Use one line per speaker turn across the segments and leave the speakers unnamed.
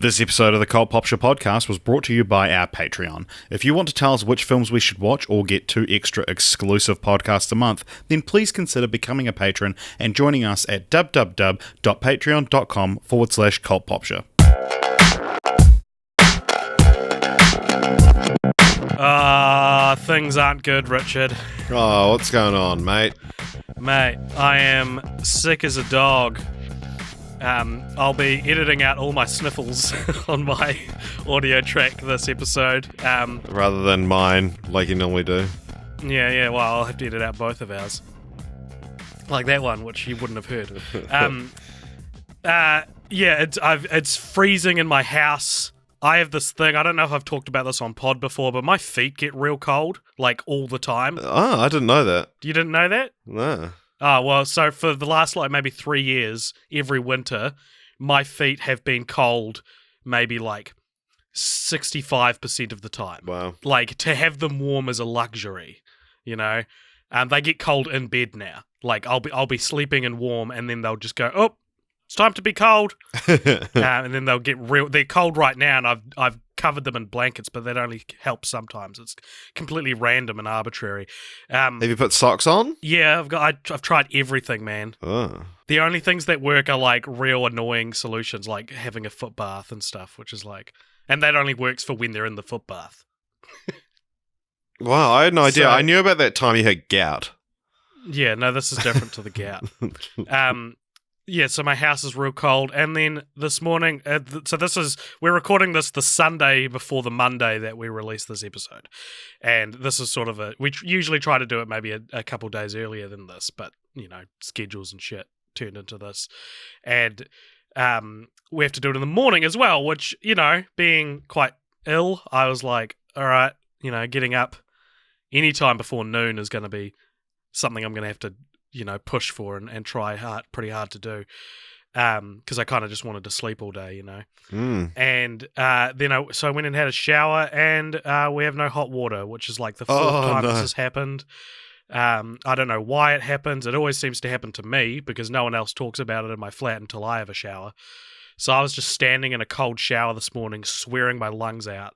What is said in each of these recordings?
This episode of the Cult Popture podcast was brought to you by our Patreon. If you want to tell us which films we should watch or get 2 extra exclusive podcasts a month, then please consider becoming a patron and joining us at www.patreon.com/cultpopture.
Things aren't good, Richard.
Oh, what's going on, mate?
Mate, I am sick as a dog. I'll be editing out all my sniffles on my audio track this episode.
Rather than mine, like you normally do.
Yeah, well, I'll have to edit out both of ours. Like that one, which you wouldn't have heard. It's freezing in my house. I have this thing, I don't know if I've talked about this on pod before, but my feet get real cold, like all the time.
Oh, I didn't know that.
You didn't know that?
No.
Oh, well, so for the last, maybe 3 years, every winter, my feet have been cold maybe, 65% of the time.
Wow.
To have them warm is a luxury, you know? They get cold in bed now. I'll be sleeping and warm, and then they'll just go, oh, it's time to be cold. And then they'll get they're cold right now, and I've covered them in blankets, but that only helps sometimes. It's completely random and arbitrary.
Have you put socks on?
Yeah, I've tried everything, man.
Oh.
The only things that work are real annoying solutions, like having a foot bath and stuff, which is and that only works for when they're in the foot bath.
Wow, I had no idea.
So,
I knew about that time you had gout.
Yeah, no, this is different to the gout. Yeah, so my house is real cold, and then this morning, we're recording this the Sunday before the Monday that we release this episode, and this is we usually try to do it maybe a couple days earlier than this, but, schedules and shit turned into this, and we have to do it in the morning as well, which, being quite ill, I was like, all right, getting up any time before noon is going to be something I'm going to have to push for and try pretty hard to do, because I kind of just wanted to sleep all day, And then I went and had a shower, and we have no hot water, which is the fourth time this has happened. I don't know why it happens. It always seems to happen to me because no one else talks about it in my flat until I have a shower. So I was just standing in a cold shower this morning, swearing my lungs out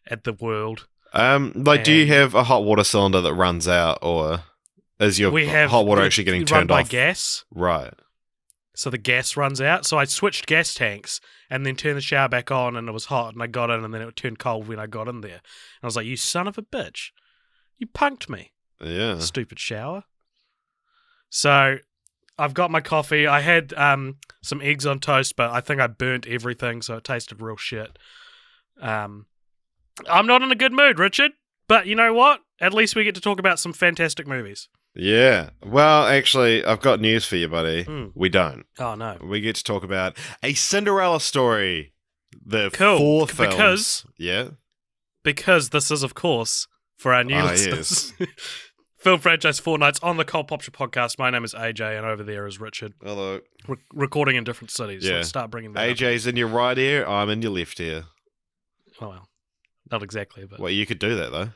at the world.
Do you have a hot water cylinder that runs out, or is your hot water actually getting turned off?
By gas.
Right.
So the gas runs out. So I switched gas tanks and then turned the shower back on, and it was hot, and I got in, and then it turned cold when I got in there. And I was like, you son of a bitch. You punked me.
Yeah.
Stupid shower. So I've got my coffee. I had some eggs on toast, but I think I burnt everything, so it tasted real shit. I'm not in a good mood, Richard. But you know what? At least we get to talk about some fantastic movies.
Yeah. Well, actually, I've got news for you, buddy. We don't.
Oh, no.
We get to talk about a Cinderella story. The
cool.
4 films.
Because this is, of course, for our new listeners. Yes. Film franchise Fortnights on the Cult Popture podcast. My name is AJ, and over there is Richard.
Hello.
Recording in different cities. Yeah. So let's start bringing that
AJ's in your right ear. I'm in your left ear.
Oh, well. Not exactly, but...
Well, you could do that, though.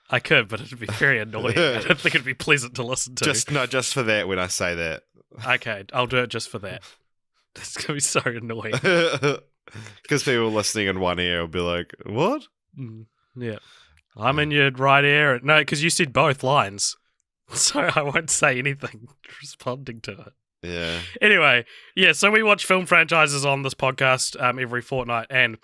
I could, but it'd be very annoying. I don't think it'd be pleasant to listen to.
Just for that when I say that.
Okay, I'll do it just for that. It's going to be so annoying.
Because people listening in one ear will be like, what?
Yeah. I'm in your right ear. No, because you said both lines. So I won't say anything responding to it.
Yeah.
Anyway, so we watch film franchises on this podcast every fortnight, and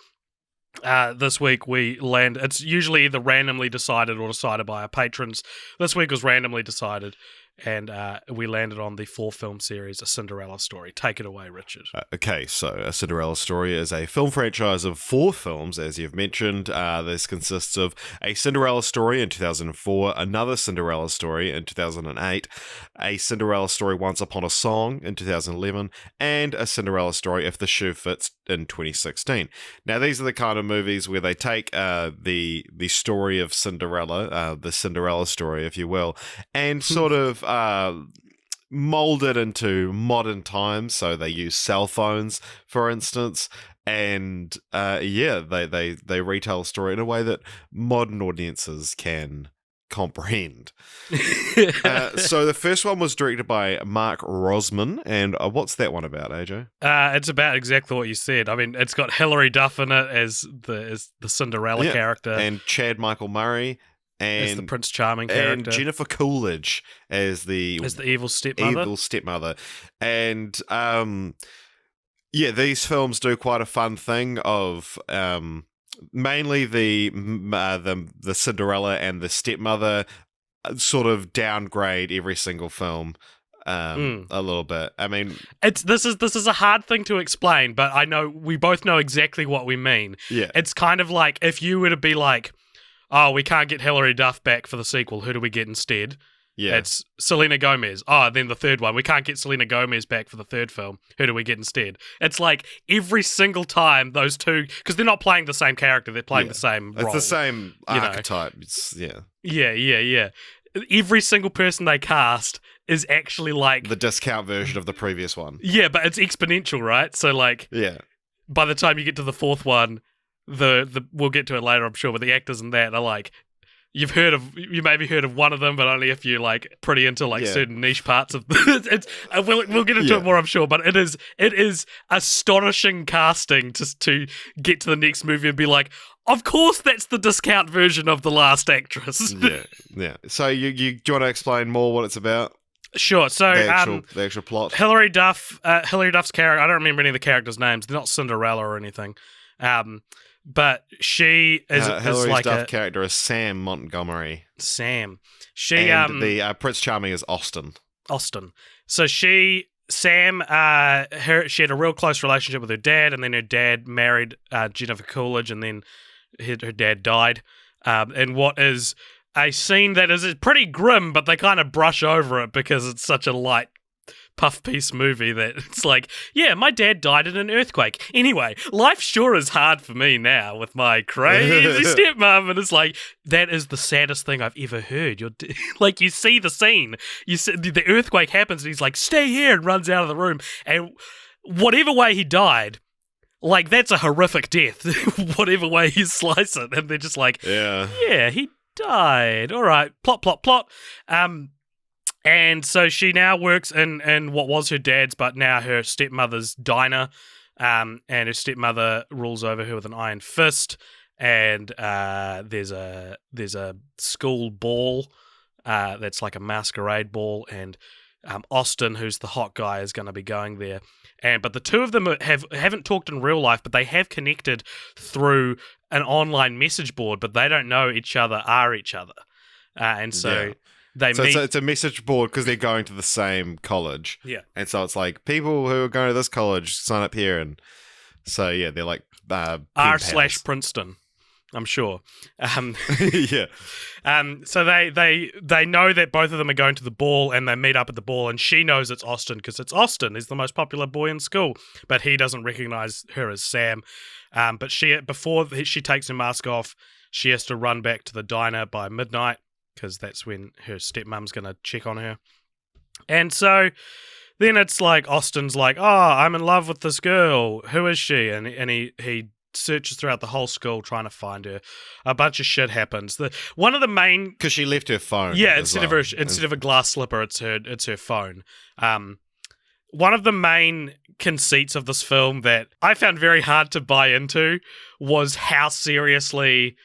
this week we land. It's usually either randomly decided or decided by our patrons. This week was randomly decided, and we landed on the 4-film series, A Cinderella Story. Take it away, Richard.
Okay, so A Cinderella Story is a film franchise of 4 films, as you've mentioned. This consists of A Cinderella Story in 2004, another Cinderella Story in 2008, A Cinderella Story Once Upon a Song in 2011, and A Cinderella Story If the Shoe Fits in 2016. Now, these are the kind of movies where they take the story of Cinderella, the Cinderella story, if you will, and sort of mold it into modern times. So they use cell phones, for instance, and they retell a story in a way that modern audiences can comprehend. So the first one was directed by Mark Rosman, and what's that one about, AJ?
It's about exactly what you said. I mean, it's got Hilary Duff in it as the Cinderella character,
and Chad Michael Murray
as the Prince Charming character,
and Jennifer Coolidge as the
evil stepmother.
And these films do quite a fun thing of mainly the Cinderella and the stepmother sort of downgrade every single film a little bit. I mean,
this is a hard thing to explain, but I know we both know exactly what we mean.
Yeah,
it's kind of like if you were to be like, oh, we can't get Hilary Duff back for the sequel. Who do we get instead?
Yeah,
it's Selena Gomez. Oh, then the third one. We can't get Selena Gomez back for the third film. Who do we get instead? It's like every single time those two, because they're not playing the same character, they're playing the same role.
It's the same archetype.
Yeah. Every single person they cast is actually like
the discount version of the previous one.
Yeah, but it's exponential, right? So like, by the time you get to the fourth one, the we'll get to it later, I'm sure, but the actors in that are like, you maybe heard of one of them, but only if you're like pretty into like certain niche parts of it's. We'll get into it more, I'm sure. But it is astonishing casting to get to the next movie and be like, of course, that's the discount version of The Last Actress.
Yeah. So do you want to explain more what it's about?
Sure. So
the actual plot.
Hilary Duff's character. I don't remember any of the characters' names. They're not Cinderella or anything. But she is
Hilary Duff's character is Sam Montgomery.
Sam.
And the Prince Charming is Austin.
So she had a real close relationship with her dad, and then her dad married Jennifer Coolidge, and then her dad died. And what is a scene that is pretty grim, but they kind of brush over it because it's such a light puff piece movie that it's like, yeah, my dad died in an earthquake. Anyway, life sure is hard for me now with my crazy stepmom, and it's like, that is the saddest thing I've ever heard. Like, you see the scene, you see the earthquake happens, and he's like, stay here, and runs out of the room, and whatever way he died, like, that's a horrific death, whatever way you slice it, and they're just like, yeah, he died. All right, plot. And so she now works in what was her dad's, but now her stepmother's diner. And her stepmother rules over her with an iron fist. And there's a school ball that's like a masquerade ball. And Austin, who's the hot guy, is going to be going there. But the two of them haven't talked in real life, but they have connected through an online message board, but they don't know each other are each other. And so...
Yeah. It's a message board because they're going to the same college.
Yeah.
And so it's like, people who are going to this college, sign up here. And so, yeah, they're like
r/Princeton, I'm sure.
Yeah.
So they know that both of them are going to the ball, and they meet up at the ball, and she knows it's Austin because it's Austin. He's the most popular boy in school, but he doesn't recognize her as Sam. But before she takes her mask off, she has to run back to the diner by midnight, because that's when her stepmom's going to check on her. And so then it's like, Austin's like, oh, I'm in love with this girl. Who is she? And he searches throughout the whole school trying to find her. A bunch of shit happens. One of the main...
Because she left her phone.
Yeah, instead of a glass slipper, it's her phone. One of the main conceits of this film that I found very hard to buy into was how seriously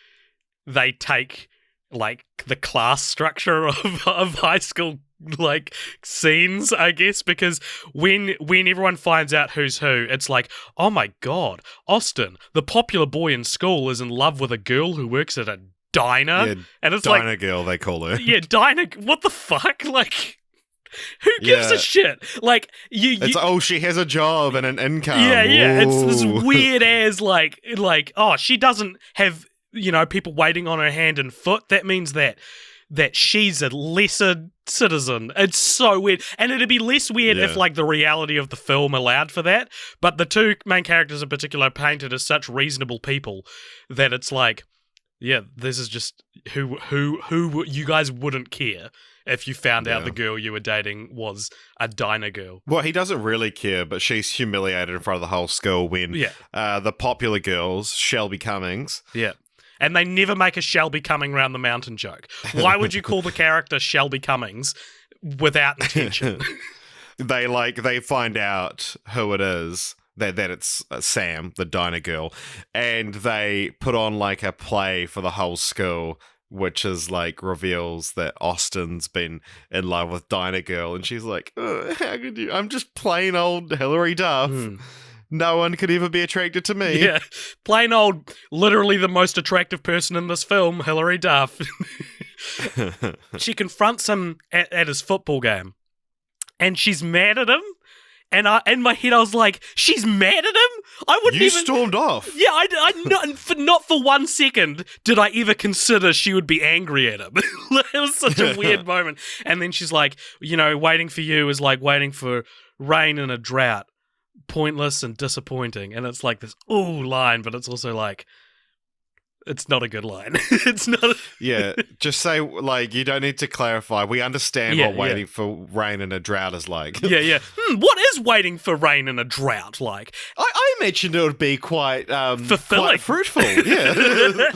they take... like the class structure of high school like scenes, I guess, because when everyone finds out who's who, it's like, oh my god, Austin, the popular boy in school, is in love with a girl who works at a diner, and it's
diner
like,
girl, they call her.
Yeah, diner. What the fuck? Like, who gives a shit? Like,
she has a job and an income.
Yeah.
Ooh.
It's this weird as like, oh, she doesn't have, people waiting on her hand and foot. That means that she's a lesser citizen. It's so weird. And it'd be less weird if, like, the reality of the film allowed for that. But the two main characters in particular are painted as such reasonable people that it's like, yeah, this is just who you guys wouldn't care if you found out the girl you were dating was a diner girl.
Well, he doesn't really care, but she's humiliated in front of the whole school when the popular girls, Shelby Cummings,
And they never make a Shelby coming round the mountain joke. Why would you call the character Shelby Cummings without intention?
They find out who it is, that it's Sam, the diner girl, and they put on like a play for the whole school, which is like reveals that Austin's been in love with Diner Girl, and she's like, how could you? I'm just plain old Hilary Duff. No one could ever be attracted to me.
Yeah, plain old, literally the most attractive person in this film, Hilary Duff. She confronts him at his football game, and she's mad at him. And in my head, I was like, "She's mad at him." I wouldn't even
stormed off.
Yeah, not for 1 second did I ever consider she would be angry at him. It was such a weird moment. And then she's like, waiting for you is like waiting for rain in a drought, pointless and disappointing. And it's like this line, but it's also like, it's not a good line. It's not.
Yeah, just say, like, you don't need to clarify. We understand what waiting for rain in a drought is like.
Yeah. What is waiting for rain in a drought like?
I imagined it would be quite
fulfilling,
quite fruitful. Yeah.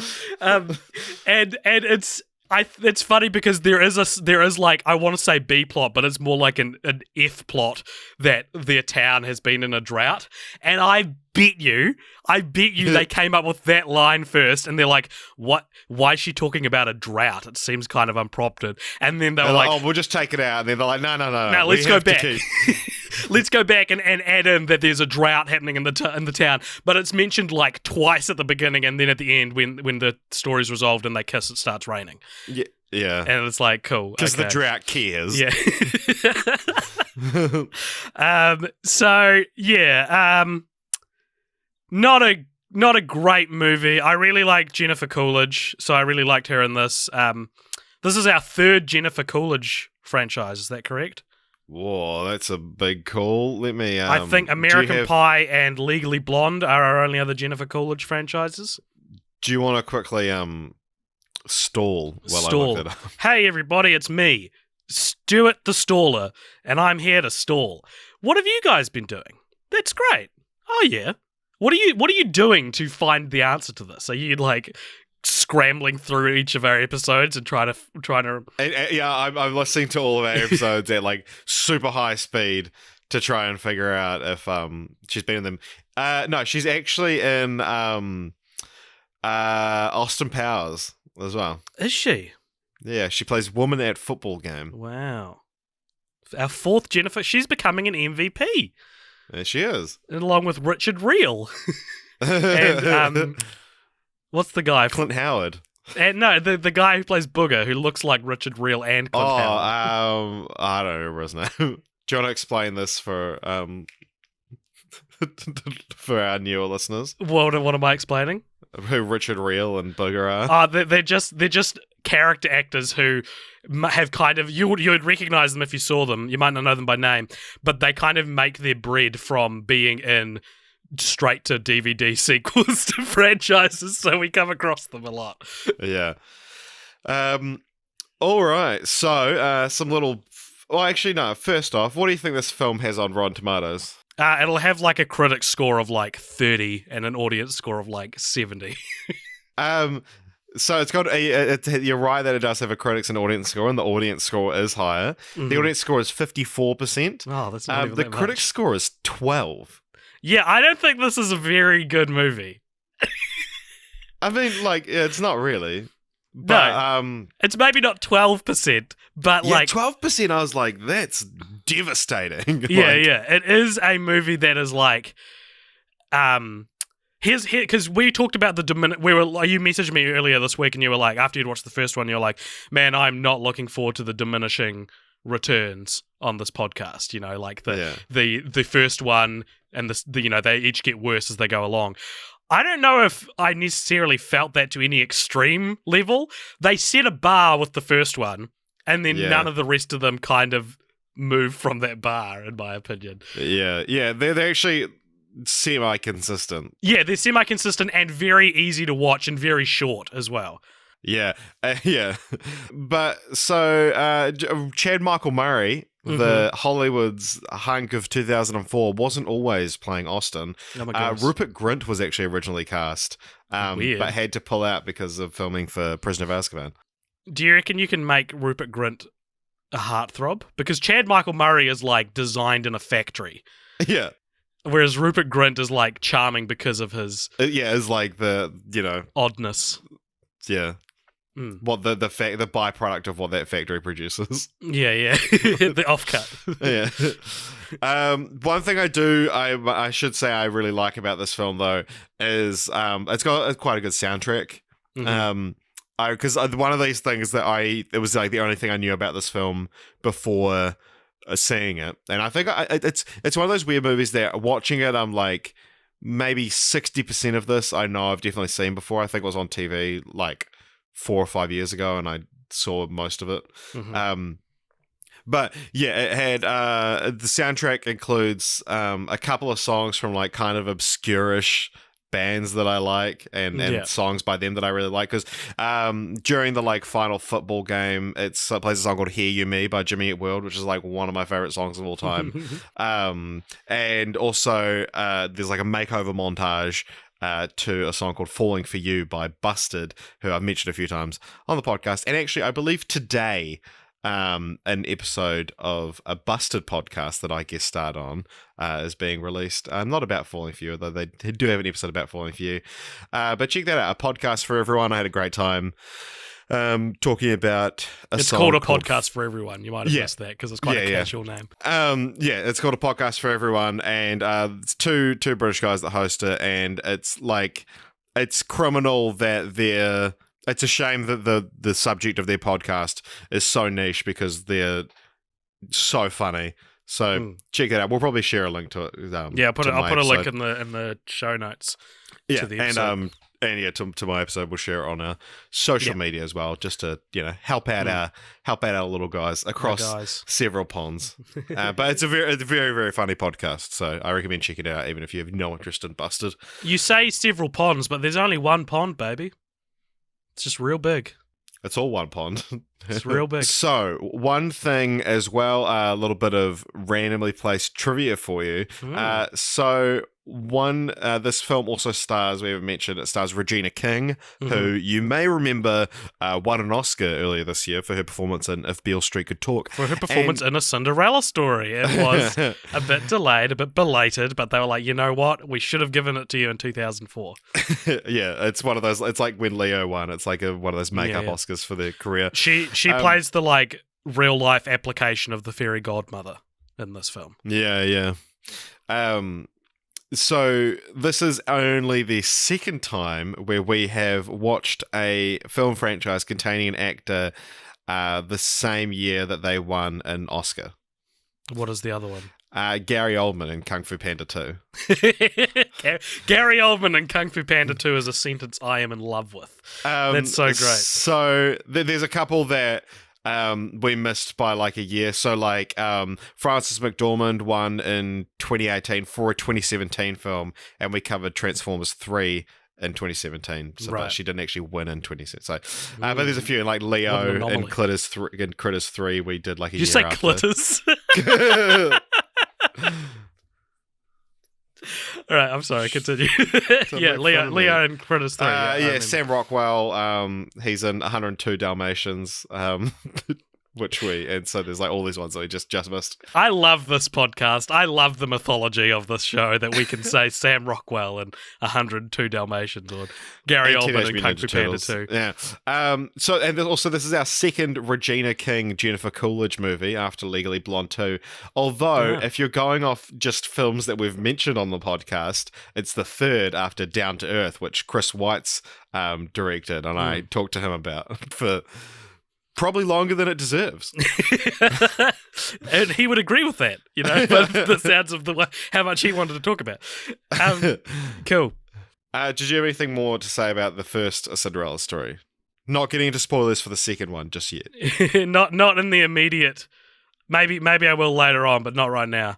And it's funny because there is like, I want to say B plot, but it's more like an F plot that their town has been in a drought. And I bet you they came up with that line first, and they're like, "What? Why is she talking about a drought? It seems kind of unprompted." And then they were like,
"Oh, we'll just take it out." And then they're like, "No,
let's go back. Let's go back and add in that there's a drought happening in the town." But it's mentioned like twice at the beginning, and then at the end when the story's resolved and they kiss, it starts raining.
Yeah,
and it's like, cool,
because the drought cares.
Yeah. So yeah. Not a great movie. I really like Jennifer Coolidge, so I really liked her in this. This is our third Jennifer Coolidge franchise. Is that correct?
Whoa, that's a big call. Let me.
I think American Pie and Legally Blonde are our only other Jennifer Coolidge franchises.
Do you want to quickly stall while I look it up?
Hey everybody, it's me, Stuart the Staller, and I'm here to stall. What have you guys been doing? That's great. Oh yeah. What are you doing to find the answer to this? Are you like scrambling through each of our episodes and trying to?
Yeah, I'm listening to all of our episodes at like super high speed to try and figure out if she's been in them. No, she's actually in Austin Powers as well.
Is she?
Yeah, she plays woman at football game.
Wow. Our fourth Jennifer. She's becoming an MVP.
There she is.
Along with Richard Reel. And what's the guy?
Clint Howard.
And no, the guy who plays Booger, who looks like Richard Reel and Clint Howard.
I don't remember his name. Do you want to explain this for for our newer listeners?
What am I explaining?
Who Richard Reel and Booger are?
They're just character actors who have kind of, you would recognize them if you saw them. You might not know them by name, but they kind of make their bread from being in straight to DVD sequels to franchises, so we come across them a lot.
Yeah. All right. So some little. Well, actually, no. First off, what do you think this film has on Rotten Tomatoes?
It'll have like a critic score of like 30 and an audience score of like 70.
So it's got you're right that it does have a critics and audience score, and the audience score is higher. Mm-hmm. The audience score is 54%.
Oh, that's not even
the
that
critics
much.
score is 12.
Yeah, I don't think this is a very good movie.
I mean, like, it's not really. But,
no, it's maybe not 12%, but like
12%. I was like, that's devastating.
Yeah, it is a movie that is like, here's because we talked about the you messaged me earlier this week, and you were like, after you'd watched the first one, you're like, man, I'm not looking forward to the diminishing returns on this podcast. You know, like the first one and they each get worse as they go along. I don't know if I necessarily felt that to any extreme level. They set a bar with the first one, and then none of the rest of them kind of move from that bar, in my opinion.
Yeah, they're actually semi-consistent.
Yeah, they're semi-consistent and very easy to watch and very short as well.
Yeah, yeah. But so Chad Michael Murray, the Hollywood's hunk of 2004, wasn't always playing Austin.
Oh my gosh.
Rupert Grint was actually originally cast,
Weird.
but had to pull out because of filming for Prisoner of Azkaban.
Do you reckon you can make Rupert Grint a heartthrob? Because Chad Michael Murray is like designed in a factory.
Yeah.
Whereas Rupert Grint is like charming because of his
It's like
oddness.
Yeah. What the byproduct of what that factory produces.
Yeah. The offcut.
Yeah. One thing I should say I really like about this film though is it's got quite a good soundtrack. Because one of these things that it was like the only thing I knew about this film before seeing it, and I think it's one of those weird movies that watching it I'm like maybe 60% of this I know I've definitely seen before. I think it was on TV like 4 or 5 years ago, and I saw most of it. But yeah, it had the soundtrack includes a couple of songs from like kind of obscure-ish bands that I like, and songs by them that I really like. Because during the like final football game, it plays a song called "Hear You Me" by Jimmy Eat World, which is like one of my favorite songs of all time. And also there's like a makeover montage to a song called Falling For You by Busted, who I've mentioned a few times on the podcast. And actually, I believe today, an episode of a Busted podcast that I guest starred on is being released. Not about Falling For You, though they do have an episode about Falling For You. But check that out, a podcast for everyone. I had a great time talking about
it's called a podcast for everyone. You might have missed that because it's quite a casual name.
It's called a podcast for everyone, and it's two British guys that host it, and it's like it's criminal that it's a shame that the subject of their podcast is so niche because they're so funny. So check that out. We'll probably share a link to it.
I'll put a link in the show notes. To the episode.
To my episode, we'll share it on our social media as well, just to help out our little guys across several ponds. But it's a very very funny podcast, so I recommend checking it out, even if you have no interest in Busted.
You say several ponds, but there's only one pond, baby. It's just real big.
It's all one pond.
It's real big.
So, one thing as well, a little bit of randomly placed trivia for you. This film also stars, we haven't mentioned, it stars Regina King, who you may remember won an Oscar earlier this year for her performance in If Beale Street Could Talk.
For her performance in A Cinderella Story. It was a bit delayed, a bit belated, but they were like, you know what? We should have given it to you in 2004.
Yeah, it's one of those, it's like when Leo won. It's like one of those makeup Oscars for their career.
She plays the like real life application of the fairy godmother in this film.
Yeah. So this is only the second time where we have watched a film franchise containing an actor the same year that they won an Oscar.
What is the other one?
Gary Oldman in Kung Fu Panda 2.
Gary Oldman in Kung Fu Panda 2 is a sentence I am in love with. That's so great.
So there's a couple that we missed by like a year. So like Frances McDormand won in 2018 for a 2017 film, and we covered Transformers 3 in 2017. So but she didn't actually win in 2017. So but there's a few like Leo and Critters 3 we did like a year after.
Did you say Clitters? All right, I'm sorry, continue. Leo and Critters 3.
Sam Rockwell, he's in 102 Dalmatians, and so there's like all these ones that we just missed.
I love this podcast. I love the mythology of this show that we can say Sam Rockwell and 102 Dalmatians or Gary Oldman and Kung Fu Panda 2.
Yeah. So and also this is our second Regina King, Jennifer Coolidge movie after Legally Blonde 2. Although if you're going off just films that we've mentioned on the podcast, it's the third after Down to Earth, which Chris Weitz directed, and I talked to him about for probably longer than it deserves.
And he would agree with that, but the sounds of how much he wanted to talk about. Cool.
Did you have anything more to say about the first Cinderella story? Not getting into spoilers for the second one just yet.
Not in the immediate. Maybe I will later on, but not right now.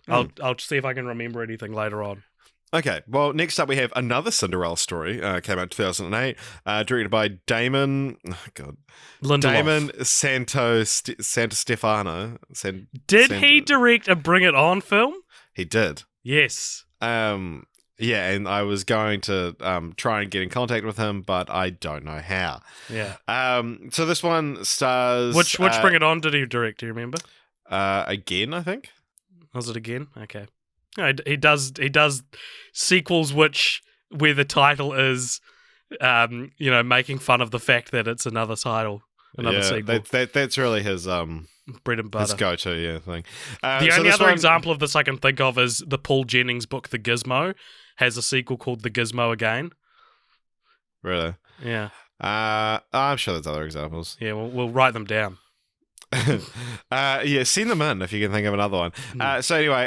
I'll see if I can remember anything later on.
Okay, well, next up we have another Cinderella story. Came out in 2008, directed by Damon. Oh God,
Lindelof.
Damon Santostefano.
Did he direct a Bring It On film?
He did.
Yes.
Yeah, and I was going to try and get in contact with him, but I don't know how.
Yeah.
So this one stars
Which Bring It On did he direct? Do you remember?
Again, I think.
Was it again? Okay. No, he does sequels where the title is, making fun of the fact that it's another title, another sequel.
That's really his
bread and butter.
His go-to thing.
The only other example of this I can think of is the Paul Jennings book, The Gizmo, has a sequel called The Gizmo Again.
Really?
Yeah.
I'm sure there's other examples.
Yeah, we'll write them down.
Send them in if you can think of another one. So anyway,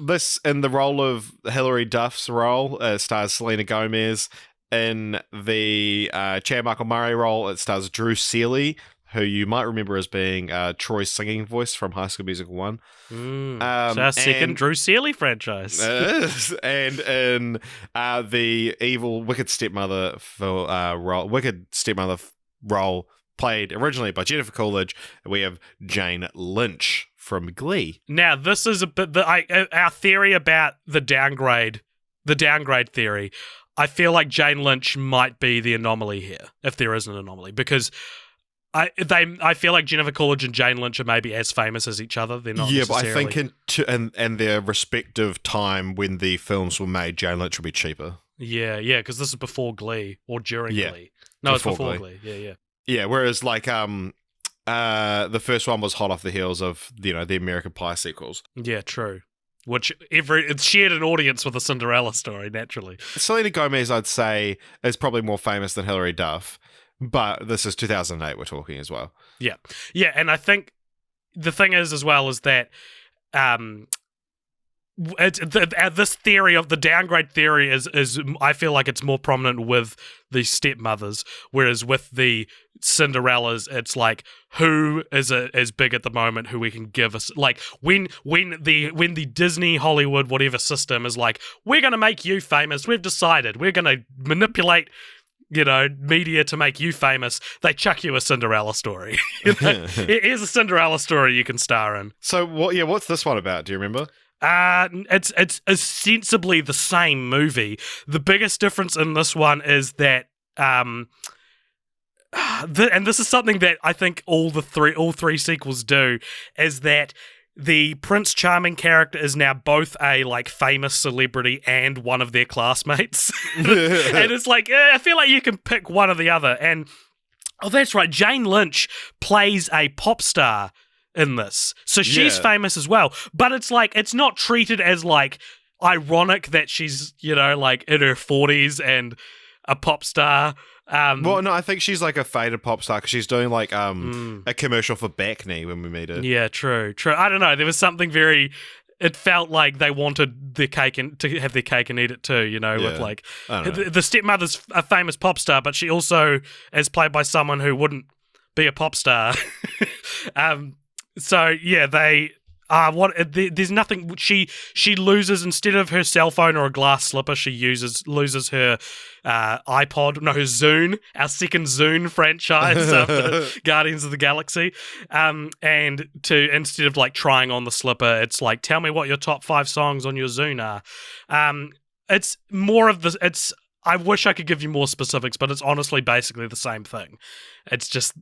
this in the role of Hilary Duff's role stars Selena Gomez. In the Chad Michael Murray role, it stars Drew Seeley, who you might remember as being Troy's singing voice from High School Musical 1.
So our second Drew Seeley franchise.
And in the evil Wicked Stepmother role, played originally by Jennifer Coolidge, we have Jane Lynch from Glee.
Now, this is a bit our theory about the downgrade theory. I feel like Jane Lynch might be the anomaly here, if there is an anomaly, because I feel like Jennifer Coolidge and Jane Lynch are maybe as famous as each other. They're not necessarily.
But I think in their respective time when the films were made, Jane Lynch would be cheaper.
Yeah, because this is before Glee or during Glee. No, it's before Glee. Yeah.
Yeah, whereas like the first one was hot off the heels of the American Pie sequels.
Yeah, true. Which it shared an audience with a Cinderella story, naturally.
Selena Gomez, I'd say, is probably more famous than Hilary Duff, but this is 2008 we're talking as well.
Yeah, and I think the thing is as well is that this theory of the downgrade theory is I feel like it's more prominent with the stepmothers, whereas with the Cinderellas, it's like who is big at the moment, who we can give us like when the Disney Hollywood whatever system is like, we're gonna make you famous, we've decided we're gonna manipulate media to make you famous, they chuck you a Cinderella story. Here's a Cinderella story you can star in.
So what's this one about? Do you remember?
It's ostensibly the same movie. The biggest difference in this one is that and this is something that I think all three sequels do, is that the Prince Charming character is now both a like famous celebrity and one of their classmates. And it's like, I feel like you can pick one or the other. And oh, that's right, Jane Lynch plays a pop star in this, so she's famous as well, but it's like it's not treated as like ironic that she's like in her 40s and a pop star.
Well, no, I think she's like a faded pop star because she's doing like a commercial for Backney when we meet her.
Yeah, true. I don't know, there was something it felt like they wanted their cake and to have their cake and eat it too, with like the stepmother's a famous pop star, but she also is played by someone who wouldn't be a pop star. So yeah, they there's nothing. She loses, instead of her cell phone or a glass slipper, she loses her iPod. No, her Zune, our second Zune franchise after Guardians of the Galaxy. And instead of like trying on the slipper, it's like, tell me what your top 5 songs on your Zune are. It's more of this. I wish I could give you more specifics, but it's honestly basically the same thing. It's just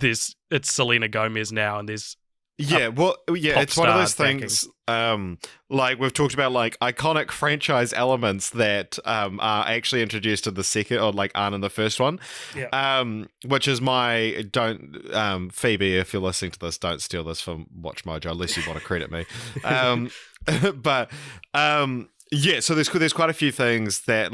it's Selena Gomez now, and there's
it's one of those things. Like we've talked about, like iconic franchise elements that are actually introduced in the second, or like aren't in the first one.
Yeah.
Which is Phoebe, if you're listening to this, don't steal this from Watch Mojo unless you want to credit me. So there's quite a few things that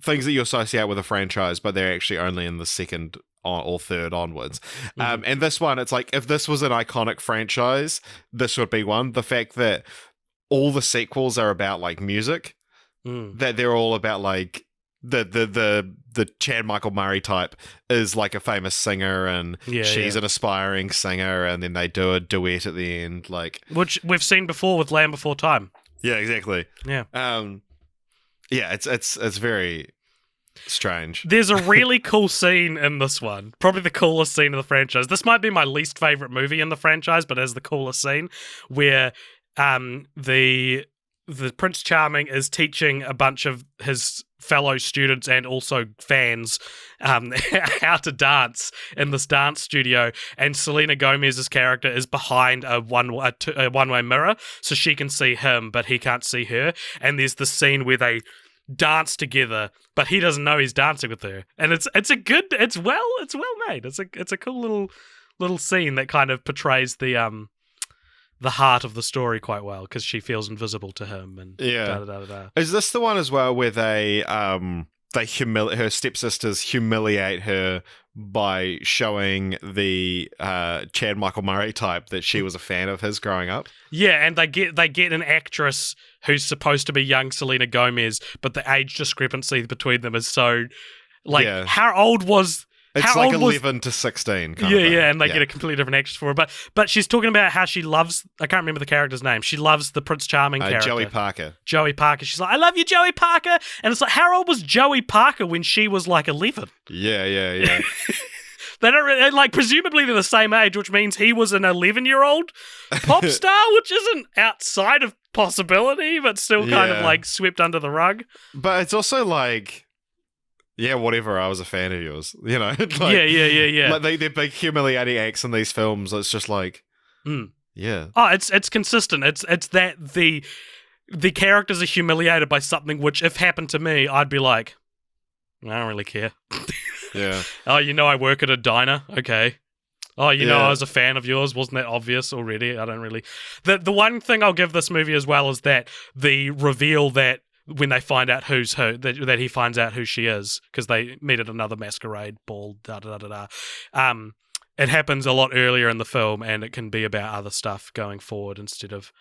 things that you associate with a franchise, but they're actually only in the second or third onwards. And this one, it's like, if this was an iconic franchise, this would be one. The fact that all the sequels are about like music, that they're all about like the Chad Michael Murray type is like a famous singer, and she's an aspiring singer, and then they do a duet at the end, like,
which we've seen before with Land Before Time.
Yeah, exactly.
Yeah.
Yeah, it's very strange.
There's a really cool scene in this one. Probably the coolest scene of the franchise. This might be my least favorite movie in the franchise, but as the coolest scene where the Prince Charming is teaching a bunch of his fellow students and also fans how to dance in this dance studio, and Selena Gomez's character is behind a one-way mirror so she can see him but he can't see her, and there's the scene where they dance together but he doesn't know he's dancing with her, and it's well made. It's a cool little scene that kind of portrays the heart of the story quite well, because she feels invisible to him, and
Is this the one as well where they her stepsisters humiliate her by showing the Chad Michael Murray type that she was a fan of his growing up?
Yeah, and they get an actress who's supposed to be young Selena Gomez, but the age discrepancy between them is so how old was
It's
how
like
old was
11 to 16.
Yeah, and they get a completely different actress for her. But she's talking about how she loves, I can't remember the character's name. She loves the Prince Charming character.
Joey Parker.
Joey Parker. She's like, I love you, Joey Parker. And it's like, how old was Joey Parker when she was like 11?
Yeah.
They don't really, like, presumably they're the same age, which means he was an 11-year-old pop star, which isn't outside of possibility, but still kind of like swept under the rug.
But it's also like, yeah, whatever, I was a fan of yours, you know? Like,
yeah.
Like they're big humiliating acts in these films. It's just like, yeah.
Oh, it's consistent. It's that the characters are humiliated by something which, if happened to me, I'd be like, I don't really care.
Yeah.
Oh, I work at a diner. Okay. Oh, I was a fan of yours. Wasn't that obvious already? I don't really. The one thing I'll give this movie as well is that the reveal that when they find out who's who, that he finds out who she is, because they meet at another masquerade ball, it happens a lot earlier in the film, and it can be about other stuff going forward instead of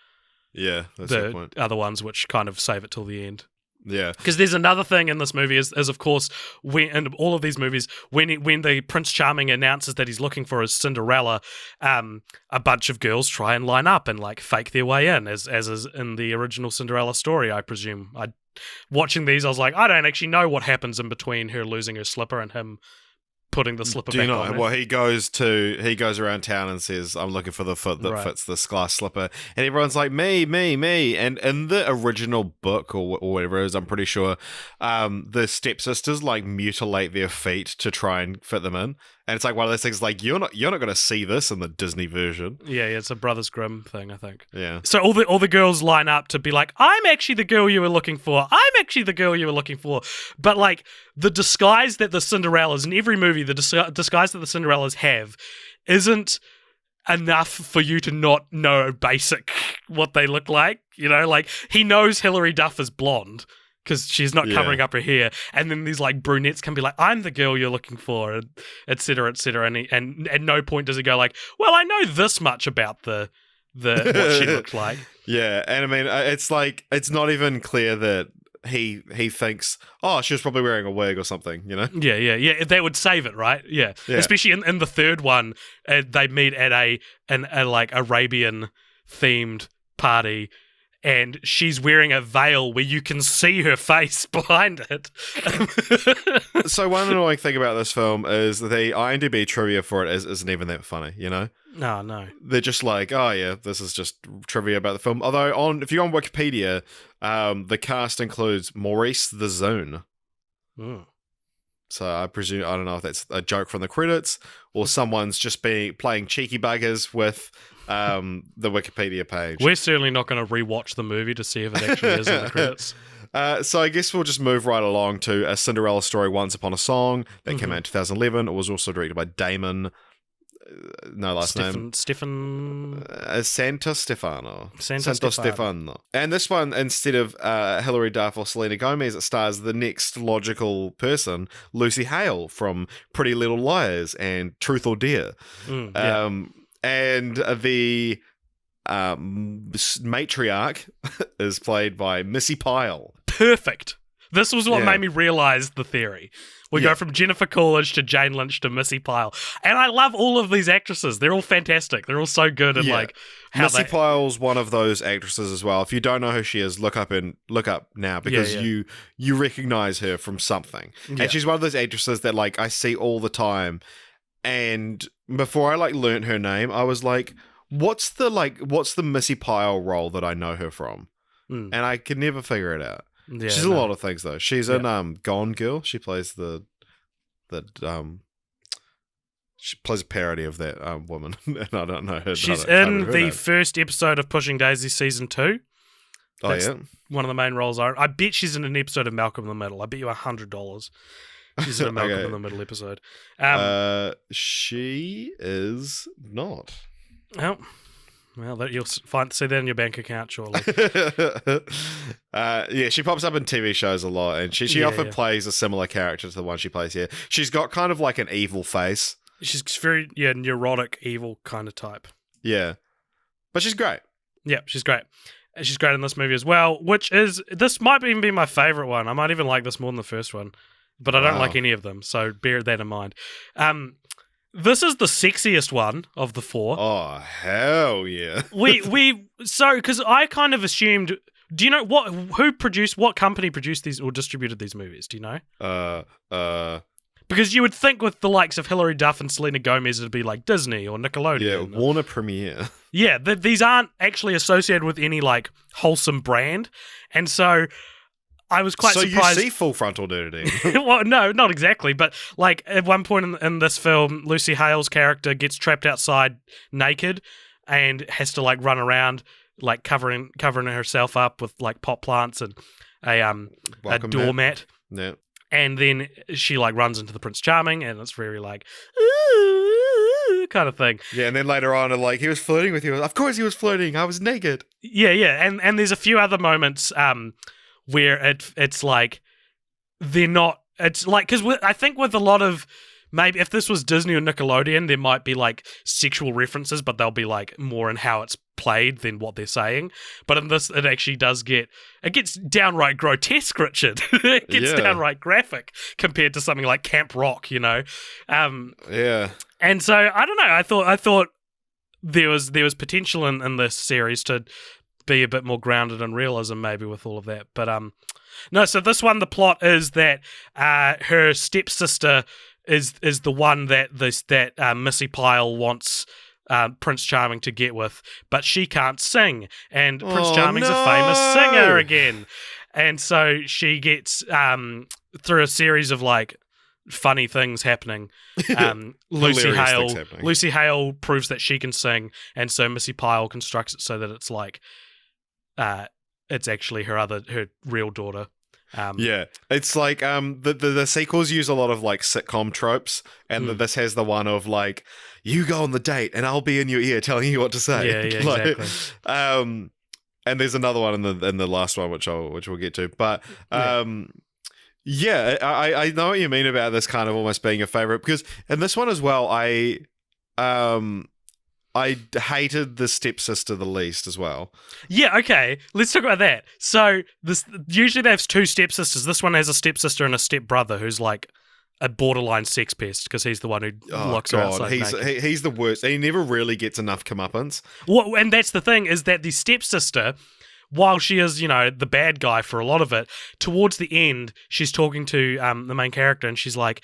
that's the point.
Other ones which kind of save it till the end.
Yeah.
Because there's another thing in this movie is of course, in all of these movies, when the Prince Charming announces that he's looking for his Cinderella, a bunch of girls try and line up and like fake their way in, as is in the original Cinderella story, I presume. Watching these, I was like, I don't actually know what happens in between her losing her slipper and him putting the slipper back on her.
Well, he goes around town and says, I'm looking for the foot that fits this glass slipper, and everyone's like, me, and in the original book or whatever it is, I'm pretty sure the stepsisters like mutilate their feet to try and fit them in, and it's like one of those things like, you're not going to see this in the Disney version.
Yeah, it's a Brothers Grimm thing, I think.
Yeah.
So all the girls line up to be like, I'm actually the girl you were looking for. I'm actually the girl you were looking for. But like the disguise that the Cinderellas in every movie, the disguise that the Cinderellas have, isn't enough for you to not know basic what they look like. Like he knows Hilary Duff is blonde because she's not covering up her hair, and then these like brunettes can be like, I'm the girl you're looking for, et cetera, and at no point does it go like, well, I know this much about the what she looked like.
Yeah, and I mean, it's like, it's not even clear that he thinks, oh, she was probably wearing a wig or something,
Yeah. That would save it, right? Yeah. Especially in the third one, they meet at a like Arabian themed party, and she's wearing a veil where you can see her face behind it.
So one annoying thing about this film is the IMDb trivia for it isn't even that funny,
No.
They're just like, oh yeah, this is just trivia about the film. Although if you go on Wikipedia, the cast includes Maurice the Zone. So I presume, I don't know if that's a joke from the credits or someone's just playing cheeky buggers with the Wikipedia page.
We're certainly not going to rewatch the movie to see if it actually is in the credits.
So I guess we'll just move right along to A Cinderella Story Once Upon a Song that came out in 2011. It was also directed by Damon. No last name. Santo Stefano. And this one, instead of Hilary Duff or Selena Gomez, it stars the next logical person, Lucy Hale from Pretty Little Liars and Truth or Dare. And the matriarch is played by Missy Pyle.
Perfect. This was what
Yeah.
made me realize the theory. We go from Jennifer Coolidge to Jane Lynch to Missy Pyle. And I love all of these actresses. They're all fantastic. They're all so good and like how
Missy Pyle's one of those actresses as well. If you don't know who she is, look up now because you recognize her from something.
Yeah.
And she's one of those actresses that like I see all the time. And before I like learned her name, I was like, what's the Missy Pyle role that I know her from? And I could never figure it out.
Yeah,
She's a lot of things though. She's in Gone Girl. She plays she plays a parody of that woman, and I don't know her.
She's
I can't
in
remember her
the
name.
first episode of Pushing Daisy season 2.
Oh
That's
yeah,
one of the main roles. I bet she's in an episode of Malcolm in the Middle. I bet you $100 she's in a Malcolm
Okay.
in the Middle episode.
She is not.
Well, that you'll see that in your bank account shortly.
Yeah, she pops up in TV shows a lot, and she often plays a similar character to the one she plays here. She's got kind of like an evil face.
She's very neurotic, evil kind of type.
Yeah, but she's great.
Yeah, she's great. And she's great in this movie as well, this might even be my favorite one. I might even like this more than the first one, but I don't like any of them, so bear that in mind. This is the sexiest one of the 4.
Oh hell yeah!
Because I kind of assumed. Do you know what company produced these or distributed these movies? Do you know? Because you would think with the likes of Hilary Duff and Selena Gomez, it'd be like Disney or Nickelodeon.
Yeah, Warner Premiere.
Yeah, these aren't actually associated with any like wholesome brand, and so I was quite surprised.
So you see full frontal nudity?
Well, no, not exactly, but like at one point in this film, Lucy Hale's character gets trapped outside naked and has to like run around like covering herself up with like pot plants and a doormat.
Yeah.
And then she like runs into the Prince Charming, and it's very like ooh, kind of thing.
Yeah, and then later on, like he was flirting with you. Of course, he was flirting. I was naked.
Yeah, and there's a few other moments where it's like they're not. It's like because I think with a lot of maybe if this was Disney or Nickelodeon, there might be like sexual references, but they'll be like more in how it's played than what they're saying. But in this, it actually gets downright grotesque, Richard. It gets downright graphic compared to something like Camp Rock, you know.
Yeah.
And so I don't know. I thought there was potential in this series to be a bit more grounded in realism, maybe with all of that. But no. So this one, the plot is that her stepsister is the one that Missy Pyle wants Prince Charming to get with, but she can't sing, and Prince Charming's a famous singer again, and so she gets through a series of like funny things happening. Lucy Hale proves that she can sing, and so Missy Pyle constructs it so that it's like it's actually her real daughter.
Yeah, it's like the sequels use a lot of like sitcom tropes, and this has the one of like you go on the date and I'll be in your ear telling you what to say.
Yeah,
like,
exactly.
And there's another one in the last one which we'll get to, but yeah, I know what you mean about this kind of almost being a favorite, because in this one as well, I hated the stepsister the least as well.
Yeah, okay. Let's talk about that. So usually they have 2 stepsisters. This one has a stepsister and a stepbrother who's like a borderline sex pest because he's the one who locks her outside naked.
He's the worst. He never really gets enough comeuppance.
Well, and that's the thing, is that the stepsister, while she is, the bad guy for a lot of it, towards the end, she's talking to the main character, and she's like,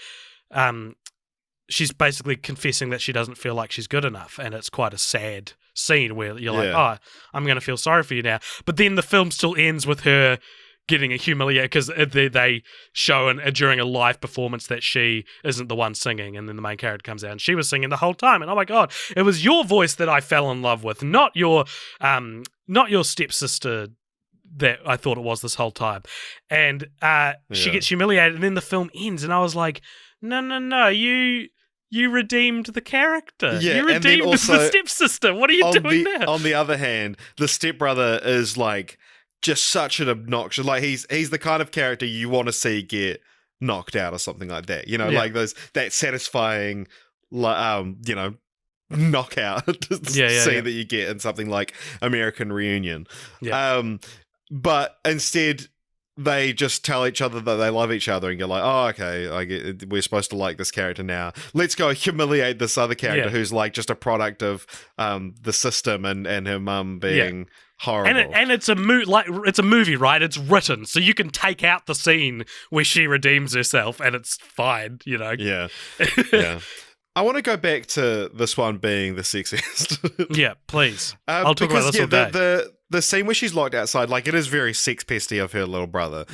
she's basically confessing that she doesn't feel like she's good enough, and it's quite a sad scene where you're like, oh, I'm going to feel sorry for you now. But then the film still ends with her getting humiliated because they show during a live performance that she isn't the one singing, and then the main character comes out and she was singing the whole time, and oh my god, it was your voice that I fell in love with, not your stepsister that I thought it was this whole time. And she gets humiliated, and then the film ends, and I was like, no, you redeemed the character.
Yeah,
you redeemed the stepsister. What are you doing there?
On the other hand, the stepbrother is like just such an obnoxious, like he's the kind of character you want to see get knocked out or something like that. Like that satisfying, knockout scene that you get in something like American Reunion.
Yeah.
But instead, they just tell each other that they love each other, and you're like, oh, okay, we're supposed to like this character now. Let's go humiliate this other character who's like just a product of the system and her mum being horrible.
And it's a it's a movie, right? It's written, so you can take out the scene where she redeems herself, and it's fine, you know.
Yeah. I want to go back to this one being the sexiest.
Yeah, please. I'll talk about this all day.
The scene where she's locked outside, like, it is very sex pesty of her little brother.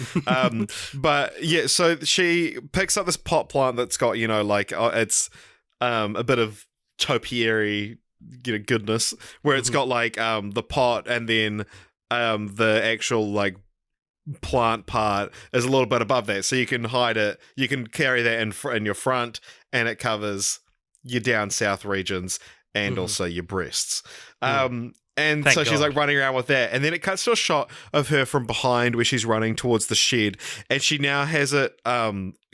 But yeah, so she picks up this pot plant that's got, you know, like, it's a bit of topiary, you know, goodness, where it's got like the pot and then the actual like plant part is a little bit above that, so you can hide it. You can carry that in your front, and it covers your down south regions and also your breasts. And so she's like running around with that, and then it cuts to a shot of her from behind where she's running towards the shed, and she now has it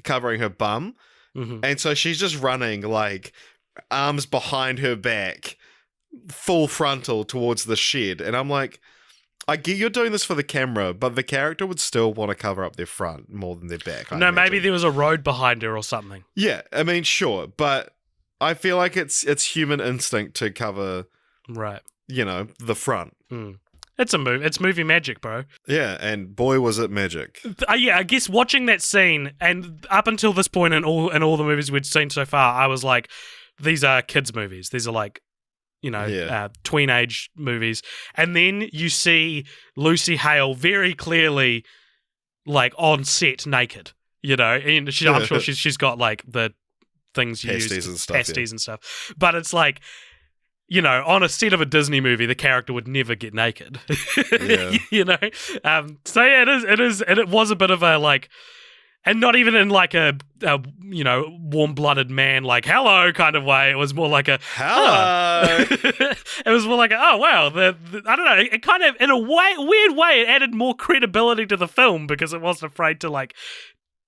covering her bum, and so she's just running like arms behind her back, full frontal towards the shed. And I'm like, I get you're doing this for the camera, but the character would still want to cover up their front more than their back.
No, maybe there was a road behind her or something.
Yeah, I mean, sure, but I feel like it's human instinct to cover,
right?
You know, the front.
It's a movie. It's movie magic, bro.
Yeah, and boy, was it magic.
Yeah, I guess watching that scene, and up until this point in all the movies we'd seen so far, I was like, these are kids' movies. These are like, you know, tween-age movies. And then you see Lucy Hale very clearly, like, on set naked, you know, and I'm sure she's got, like, the things you
pasties
use,
and stuff,
pasties and stuff. But it's like, you know, on a set of a Disney movie, the character would never get naked. You know? So yeah, it was a bit of a like, and not even in like a you know, warm-blooded man, like, hello kind of way. It was more like a,
hello.
It was more like, oh, wow. I don't know. It kind of, in a weird way, it added more credibility to the film because it wasn't afraid to like,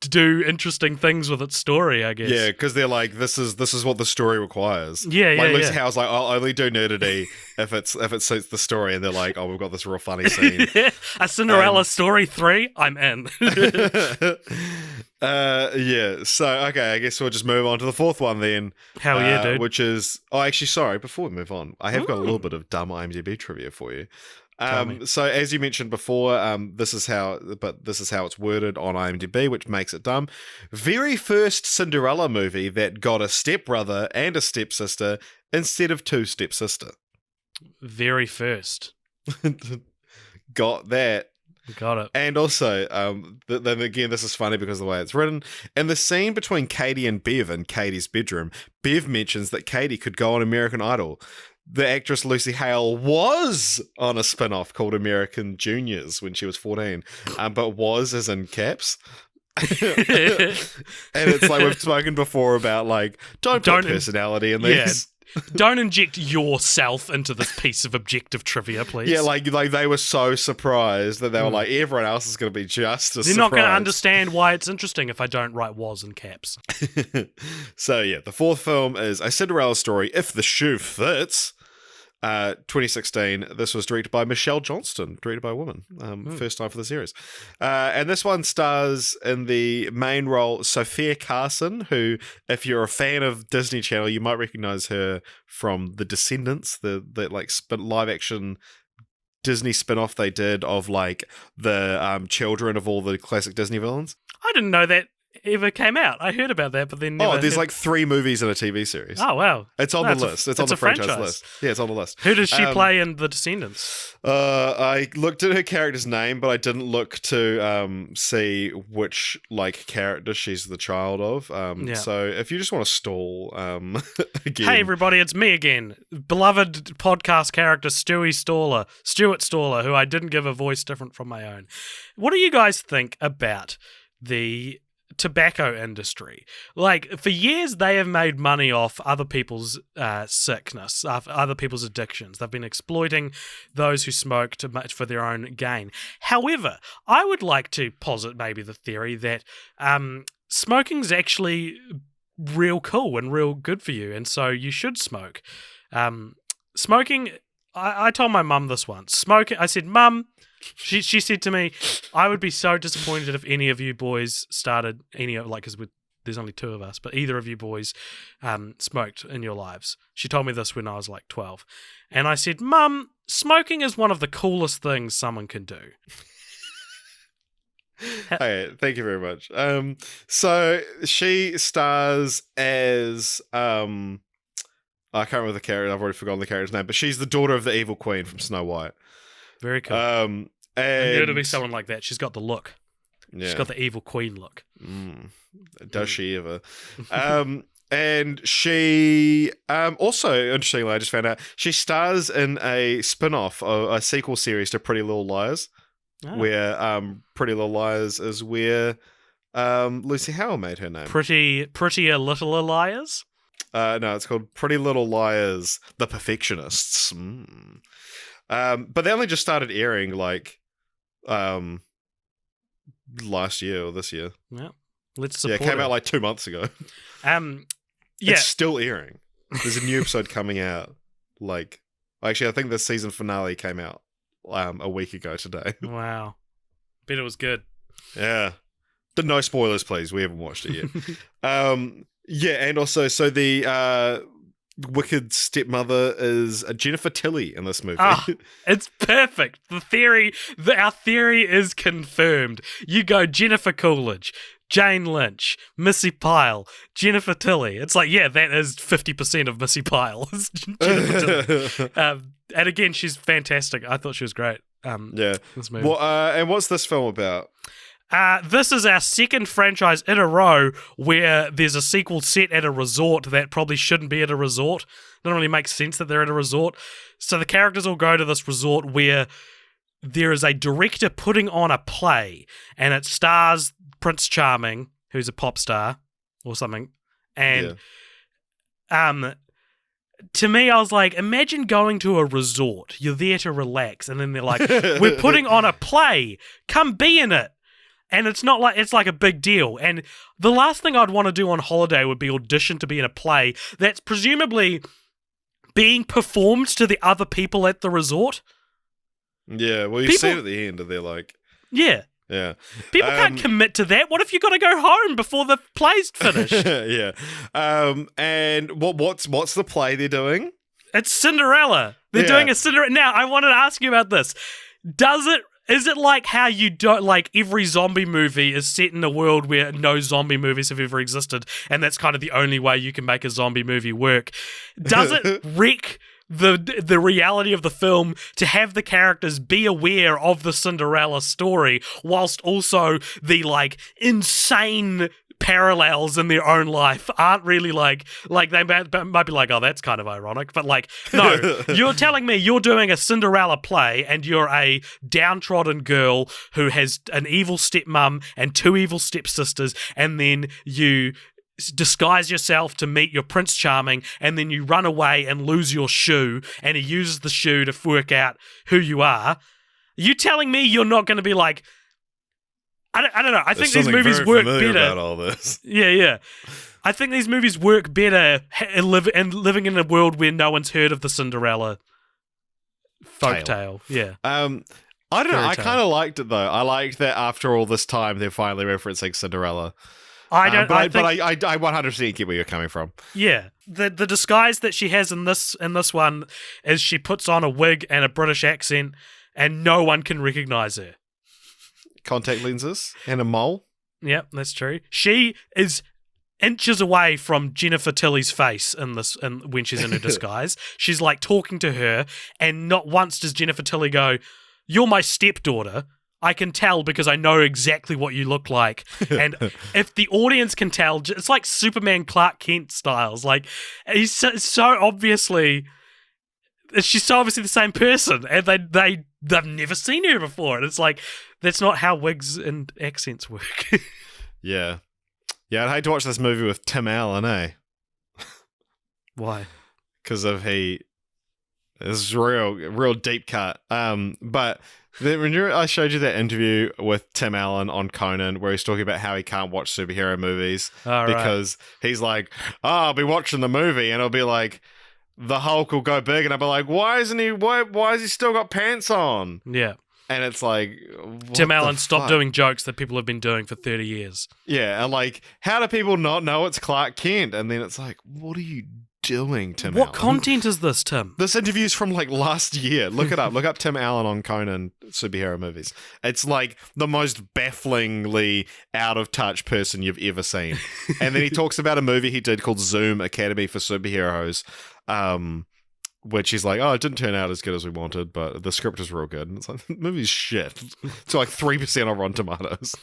to do interesting things with its story, I guess.
Yeah, because they're like, this is what the story requires.
Yeah,
like Lucy Hale's like, I'll only do nudity if it suits the story, and they're like, oh, we've got this real funny scene.
A Cinderella story 3, I'm in.
Yeah. So okay, I guess we'll just move on to the fourth one then.
Hell yeah, dude.
Which is, actually, sorry, before we move on, I have got a little bit of dumb IMDb trivia for you. So as you mentioned before, this is how it's worded on IMDb, which makes it dumb. Very first Cinderella movie that got a stepbrother and a stepsister instead of 2 stepsister.
Very first.
Got that.
Got it.
And also, then again, this is funny because of the way it's written. In the scene between Katie and Bev in Katie's bedroom, Bev mentions that Katie could go on American Idol. The actress Lucy Hale was on a spin-off called American Juniors when she was 14, but was as in caps. And it's like we've spoken before about like, don't put personality in these.
Don't inject yourself into this piece of objective trivia, please.
Yeah, like they were so surprised that they were like, everyone else is going to be just as
They're
surprised.
not going to understand why it's interesting if I don't write was in caps.
So yeah, the fourth film is A Cinderella Story, If the Shoe Fits. 2016. This was directed by Michelle Johnston, directed by a woman. First time for the series. And this one stars in the main role Sophia Carson, who, if you're a fan of Disney Channel, you might recognize her from The Descendants, the like live action Disney spin-off they did of like the children of all the classic Disney villains.
I didn't know that ever came out. I heard about that, but then never
there's like 3 movies and a TV series.
Oh wow,
it's on the list. It's on the franchise list. Yeah, it's on the list.
Who does she play in The Descendants?
I looked at her character's name, but I didn't look to see which like character she's the child of. So if you just want to stall, again.
Hey everybody, it's me again, beloved podcast character Stuart Staller, who I didn't give a voice different from my own. What do you guys think about the tobacco industry? Like, for years they have made money off other people's sickness, other people's addictions. They've been exploiting those who smoke for their own gain. However, I would like to posit maybe the theory that smoking's actually real cool and real good for you, and so you should smoke. Smoking, I told my mum this once. Smoking, I said, Mum, She said to me, I would be so disappointed if any of you boys started because there's only two of us, but either of you boys smoked in your lives. She told me this when I was like 12. And I said, Mum, smoking is one of the coolest things someone can do.
Okay, thank you very much. So she stars as I can't remember the character. I've already forgotten the character's name, but she's the daughter of the evil queen from Snow White.
Very cool.
And
I knew to be someone like that. She's got the look.
Yeah.
She's got the evil queen look.
Does she ever? And she also, interestingly, I just found out she stars in a spin-off, a sequel series to Pretty Little Liars. Where Pretty Little Liars is where Lucy Howell made her name.
Prettier Little Liars?
No, it's called Pretty Little Liars, The Perfectionists. But they only just started airing last year or this year.
Yeah, let's support
it came out like 2 months ago. It's still airing. There's a new episode coming out. Actually, I think the season finale came out a week ago today.
Wow. Bet it was good.
Yeah. But no spoilers, please. We haven't watched it yet. And also, so the wicked stepmother is Jennifer Tilly in this movie.
It's perfect. Our theory is confirmed. You go Jennifer Coolidge, Jane Lynch, Missy Pyle, Jennifer Tilly. It's like, yeah, that is 50% of Missy Pyle. Jennifer Tilly. And again, she's fantastic. I thought she was great. This movie.
And what's this film about?
This is our second franchise in a row where there's a sequel set at a resort that probably shouldn't be at a resort. It doesn't really make sense that they're at a resort. So the characters all go to this resort where there is a director putting on a play, and it stars Prince Charming, who's a pop star or something. And to me, I was like, imagine going to a resort. You're there to relax, and then they're like, we're putting on a play. Come be in it. And it's not like it's like a big deal. And the last thing I'd want to do on holiday would be audition to be in a play that's presumably being performed to the other people at the resort.
Yeah, well, you see it at the end, and they're like...
Yeah.
Yeah.
People can't commit to that. What if you got to go home before the play's finished?
Yeah. And what's the play they're doing?
It's Cinderella. They're doing a Cinderella. Now, I wanted to ask you about this. Is it like how you don't like every zombie movie is set in a world where no zombie movies have ever existed, and that's kind of the only way you can make a zombie movie work? Does it wreck the reality of the film to have the characters be aware of the Cinderella story whilst also the insane parallels in their own life aren't really like they might be like, oh, that's kind of ironic, but no, you're telling me you're doing a Cinderella play and you're a downtrodden girl who has an evil stepmom and two evil stepsisters, and then you disguise yourself to meet your Prince Charming, and then you run away and lose your shoe, and he uses the shoe to work out who you are. You telling me you're not going to be like, I don't know. I think these movies work better.
About all this.
Yeah. I think these movies work better living in a world where no one's heard of the Cinderella folktale. Yeah.
I don't know. I kind of liked it though. I liked that after all this time, they're finally referencing Cinderella. I 100% get where you're coming from.
Yeah, the disguise that she has in this one is she puts on a wig and a British accent, and no one can recognize her.
Contact lenses and a mole.
Yep, that's true. She is inches away from Jennifer Tilly's face when she's in her disguise. She's like talking to her, and not once does Jennifer Tilly go, "You're my stepdaughter. I can tell because I know exactly what you look like." And if the audience can tell, it's like Superman Clark Kent styles. Like, he's so obviously... She's so obviously the same person, and they've never seen her before. And it's like, that's not how wigs and accents work.
Yeah. I'd hate to watch this movie with Tim Allen, eh?
Why?
Because it's real deep cut. But I showed you that interview with Tim Allen on Conan where he's talking about how he can't watch superhero movies because he's like, I'll be watching the movie and it'll be like, the Hulk will go big, and I'll be like, why has he still got pants on?
Yeah.
And it's like,
Tim
what the
Allen, stop
fuck?
doing jokes that people have been doing for 30 years.
Yeah, and like, how do people not know it's Clark Kent? And then it's like, what are you doing, Tim Allen?
What content is this, Tim?
This interview's from like last year. Look it up. Look up Tim Allen on Conan superhero movies. It's like the most bafflingly out of touch person you've ever seen. And then he talks about a movie he did called Zoom Academy for Superheroes, which he's like, oh, it didn't turn out as good as we wanted, but the script is real good. And it's like, the movie's shit. It's like 3% on Rotten Tomatoes.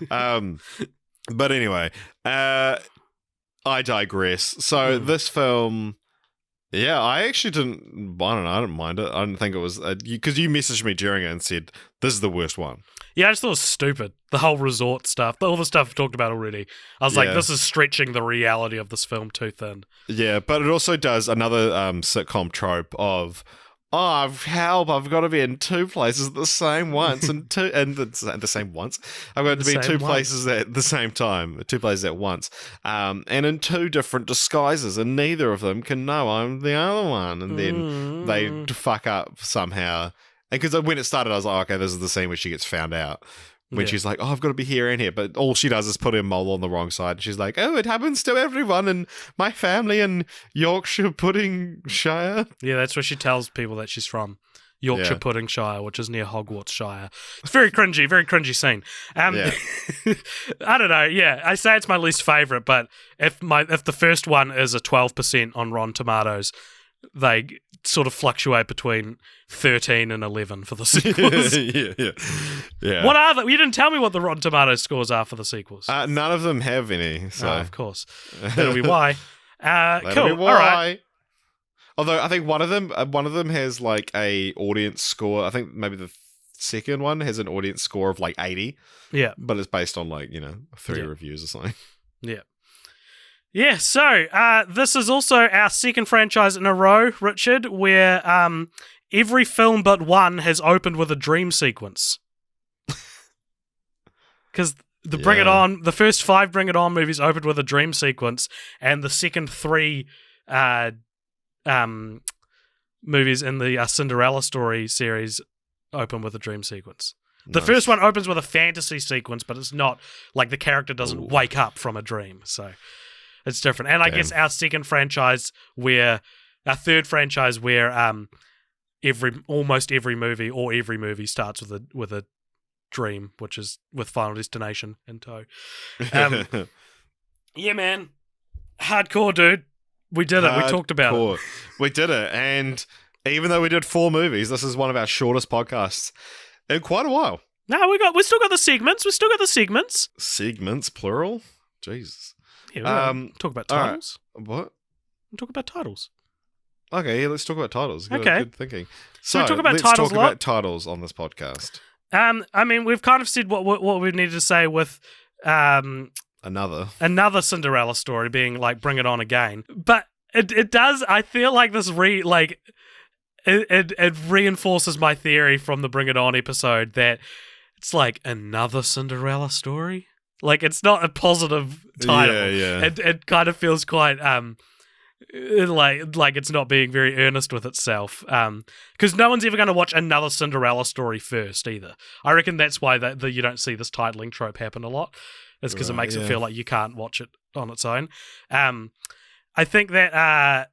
But anyway, I digress. So this film, yeah, I actually didn't. I don't know. I didn't mind it. I didn't think it was because you messaged me during it and said this is the worst one.
Yeah, I just thought it was stupid. The whole resort stuff, all the stuff I've talked about already. I was like, this is stretching the reality of this film too thin.
Yeah, but it also does another sitcom trope of, oh, help! I've got to be in two places at the same once, and the same once. I've got to be in two places at the same time, two places at once, and in two different disguises, and neither of them can know I'm the other one, and then they fuck up somehow. And because when it started, I was like, okay, this is the scene where she gets found out. When she's like, oh, I've got to be here and here. But all she does is put her mole on the wrong side. And she's like, oh, it happens to everyone in my family in Yorkshire Puddingshire.
Yeah, that's where she tells people that she's from. Yorkshire Puddingshire, which is near Hogwartsshire. It's very cringy scene. I don't know. Yeah, I say it's my least favourite, but if the first one is a 12% on Rotten Tomatoes, they sort of fluctuate between 13 and 11 for the sequels.
yeah.
What are they? You didn't tell me what the Rotten Tomatoes scores are for the sequels.
None of them have any. So.
Of course. That'll be why.
That'll
cool.
be why.
All right.
Although I think one of them has like a audience score. I think maybe the second one has an audience score of like 80.
Yeah.
But it's based on like, 3 reviews or something.
Yeah. Yeah, so this is also our second franchise in a row, Richard, where every film but one has opened with a dream sequence. Because the first 5 Bring It On movies opened with a dream sequence, and the second 3 movies in the Cinderella story series open with a dream sequence. The first one opens with a fantasy sequence, but it's not like the character doesn't wake up from a dream, so it's different. And I guess our third franchise where almost every movie starts with a dream, which is with Final Destination in tow. Yeah, man. Hardcore, dude. We did it. We talked about it.
We did it. And even though we did 4 movies, this is one of our shortest podcasts in quite a while.
No, we still got the segments.
Segments, plural? Jesus.
Yeah, talk about titles.
Right. What?
We'll talk about titles.
Okay, yeah, let's talk about titles.
Good
thinking.
So we talk about
let's
titles
talk about titles on this podcast.
I mean, we've kind of said what we needed to say with
Another
Cinderella story being like Bring It On again. But it does, I feel like this it reinforces my theory from the Bring It On episode that it's like another Cinderella story. Like, it's not a positive title.
Yeah.
It kind of feels quite like it's not being very earnest with itself. Because no one's ever going to watch another Cinderella story first either. I reckon that's why you don't see this titling trope happen a lot. It's because it makes it feel like you can't watch it on its own. I think that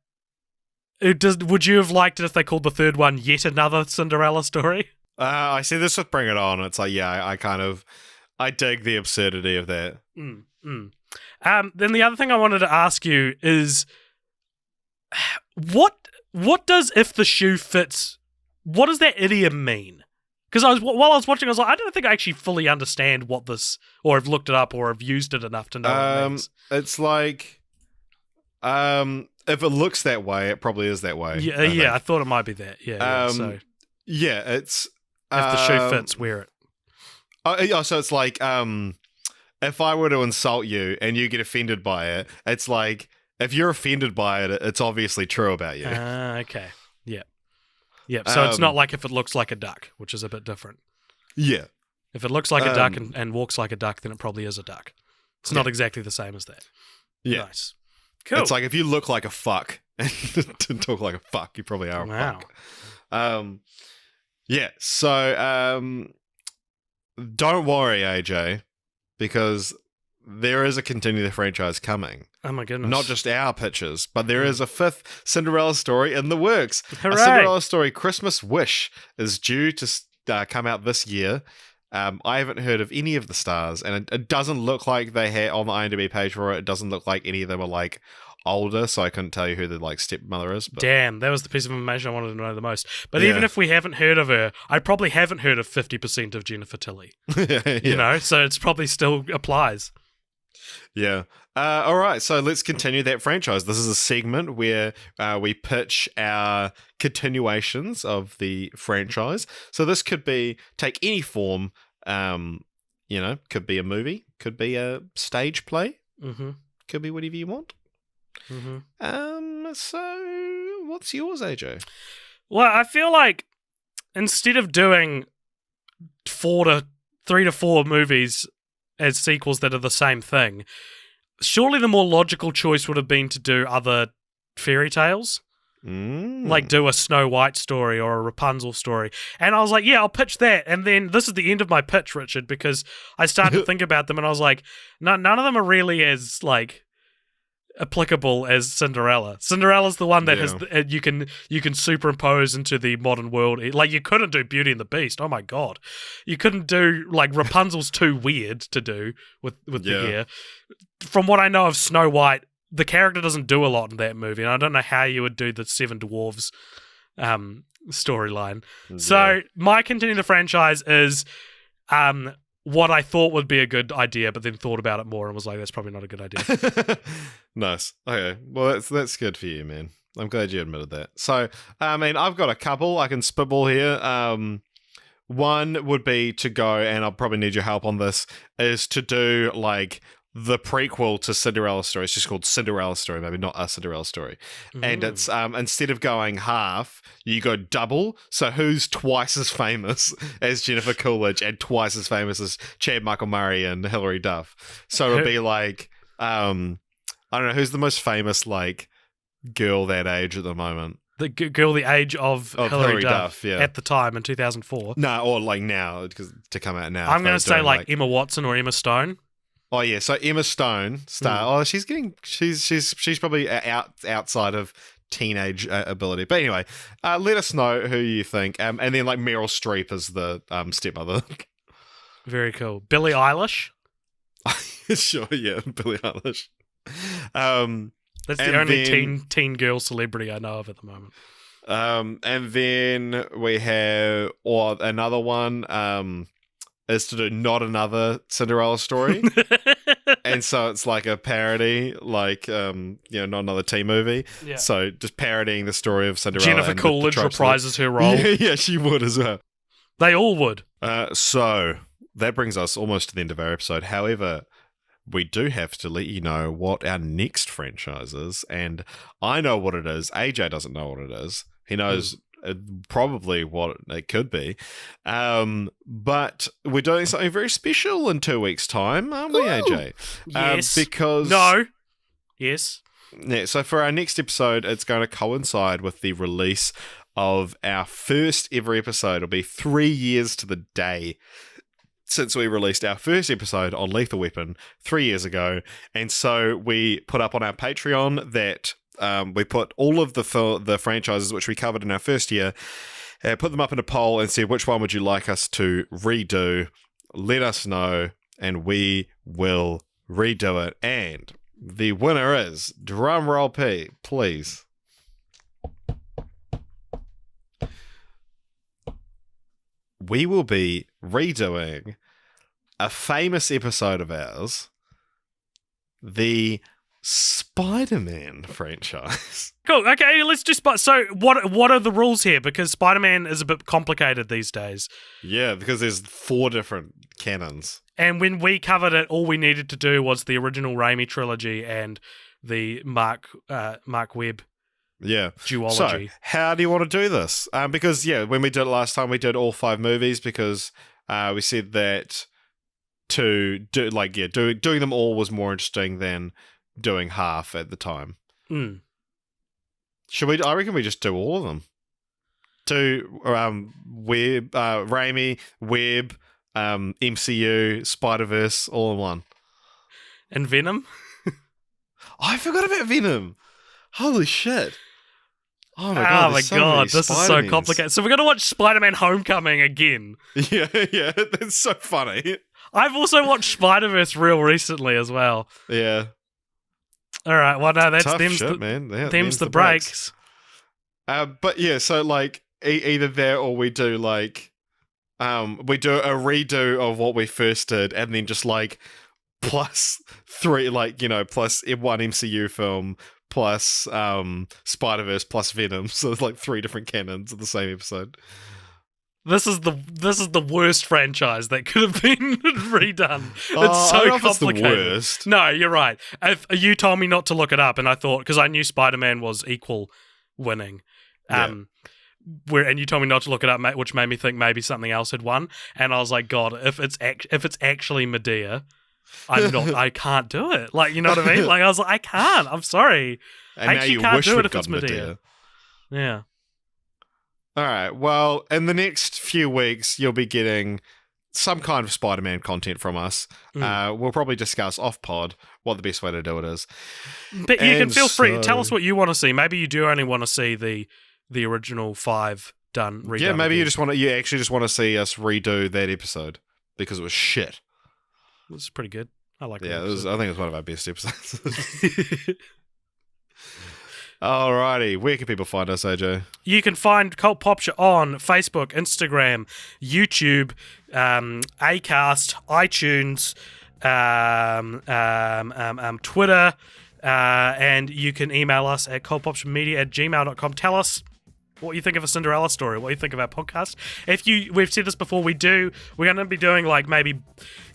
would you have liked it if they called the third one Yet Another Cinderella Story?
I see this with Bring It On. It's like, I dig the absurdity of that.
Then the other thing I wanted to ask you is, what does "if the shoe fits"? What does that idiom mean? Because while I was watching, I was like, I don't think I actually fully understand what this, or have looked it up, or have used it enough to know what it means.
It's like, if it looks that way, it probably is that way.
Yeah, I thought it might be that. So
it's
if the shoe fits, wear it.
So it's like, if I were to insult you and you get offended by it, it's like, if you're offended by it, it's obviously true about you.
Okay. Yep. So it's not like if it looks like a duck, which is a bit different.
Yeah.
If it looks like a duck and walks like a duck, then it probably is a duck. It's not exactly the same as that.
Yeah.
Nice. Cool.
It's like if you look like a fuck and talk like a fuck, you probably are a fuck. Yeah, so don't worry, AJ, because there is a continue the franchise coming.
Oh my goodness.
Not just our pitches, but there is a fifth Cinderella story in the works.
Hooray.
A Cinderella story Christmas Wish is due to come out this year. I haven't heard of any of the stars, and it doesn't look like they had on the IMDb page for it. It doesn't look like any of them are like older, so I couldn't tell you who the like stepmother is. But.
Damn, that was the piece of information I wanted to know the most. But
Yeah.
even if we haven't heard of her, I probably haven't heard of 50% of Jennifer Tilly.
Yeah.
You know, so it's probably still applies.
Yeah. All right. So let's continue that franchise. This is a segment where we pitch our continuations of the franchise. So this could take any form. Could be a movie, could be a stage play, could be whatever you want. So what's yours, AJ?
Well, I feel like instead of doing 3 to 4 movies as sequels that are the same thing, surely the more logical choice would have been to do other fairy tales. Like do a Snow White story or a Rapunzel story. And I was like, yeah, I'll pitch that. And then this is the end of my pitch, Richard, because I started to think about them and I was like, no, none of them are really as like applicable as Cinderella. Cinderella's the one that has you can superimpose into the modern world. Like you couldn't do Beauty and the Beast. Oh my god, you couldn't do like Rapunzel's too weird to do with the hair. From what I know of Snow White, the character doesn't do a lot in that movie, and I don't know how you would do the Seven Dwarves storyline. Yeah. So my continue the franchise is what I thought would be a good idea, but then thought about it more and was like, that's probably not a good idea.
Nice. Okay. Well, that's good for you, man. I'm glad you admitted that. So, I mean, I've got a couple I can spitball here. One would be to go, and I'll probably need your help on this, is to do like the prequel to Cinderella story. It's just called Cinderella story, maybe not a Cinderella story. And it's instead of going half, you go double. So who's twice as famous as Jennifer Coolidge and twice as famous as Chad Michael Murray and Hilary Duff? So it'd be like I don't know, who's the most famous like girl that age at the moment?
The girl the age of Hilary Duff at the time in 2004.
No, or like now, because to come out now.
I'm going to say like Emma Watson or Emma Stone.
Oh yeah, so Emma Stone Oh, she's probably outside of teenage ability. But anyway, let us know who you think. And then like Meryl Streep is the stepmother.
Very cool. Billie Eilish.
Sure, yeah, Billie Eilish.
That's the only teen girl celebrity I know of at the moment.
And then we have another one. Is to do not another Cinderella story. And so it's like a parody, like, not another teen movie. Yeah. So just parodying the story of Cinderella.
Jennifer Coolidge reprises her role.
Yeah, she would as well.
They all would.
So that brings us almost to the end of our episode. However, we do have to let you know what our next franchise is. And I know what it is. AJ doesn't know what it is. He knows probably what it could be. But we're doing something very special in 2 weeks' time, aren't we, AJ?
Yes.
Because...
No. Yes.
Yeah, so for our next episode, it's going to coincide with the release of our first ever episode. It'll be 3 years to the day since we released our first episode on Lethal Weapon 3 years ago. And so we put up on our Patreon that... we put all of the franchises which we covered in our first year, put them up in a poll and said, which one would you like us to redo? Let us know, and we will redo it. And the winner is, drum roll P, please. We will be redoing a famous episode of ours, the Spider-Man franchise.
Cool. Okay, let's do So, what are the rules here? Because Spider-Man is a bit complicated these days.
Yeah, because there's 4 different canons.
And when we covered it, all we needed to do was the original Raimi trilogy and the Mark Webb duology.
So, how do you want to do this? Because when we did it last time, we did all 5 movies because we said that doing them all was more interesting than doing half at the time.
Mm.
Should we? I reckon we just do all of them. to Web, Raimi, Web, MCU, Spider-Verse, all in one.
And Venom?
I forgot about Venom. Holy shit. Oh my
god,
god,
this is so complicated. So we're going to watch Spider-Man Homecoming again.
Yeah, that's so funny.
I've also watched Spider-Verse real recently as well.
Yeah.
All right, well, no, that's
Tough
them's
shit,
the,
man. Yeah,
them's the breaks.
But yeah, so like either that or we do like we do a redo of what we first did and then just like plus 3, like, you know, plus one MCU film plus Spider-Verse plus Venom. So it's like 3 different canons of the same episode.
This is the worst franchise that could have been redone. It's so
I don't know if
complicated.
it's the worst.
No, you're right. If you told me not to look it up, and I thought, because I knew Spider-Man was equal winning, and you told me not to look it up, which made me think maybe something else had won, and I was like, God, if it's actually Medea, I can't do it. Like, you know what I mean? Like, I was like, I can't. I'm sorry.
And
I
now
actually
you
can't
wish
do it
we'd
if it's
got
Medea. Yeah.
All right. Well, in the next few weeks, you'll be getting some kind of Spider-Man content from us. We'll probably discuss off-pod what the best way to do it is.
But you can feel free. Tell us what you want to see. Maybe you do only want to see the original 5 redone.
Yeah, maybe
again.
you actually just want to see us redo that episode because it was shit.
It was pretty good. I like it.
Yeah, I think it's one of our best episodes. Alrighty, where can people find us, AJ?
You can find Cult Popture on Facebook, Instagram, YouTube, Acast, iTunes, Twitter, and you can email us at cultpopturemedia@gmail.com. Tell us what you think of a Cinderella story, what you think of our podcast. We've said this before, we're going to be doing like maybe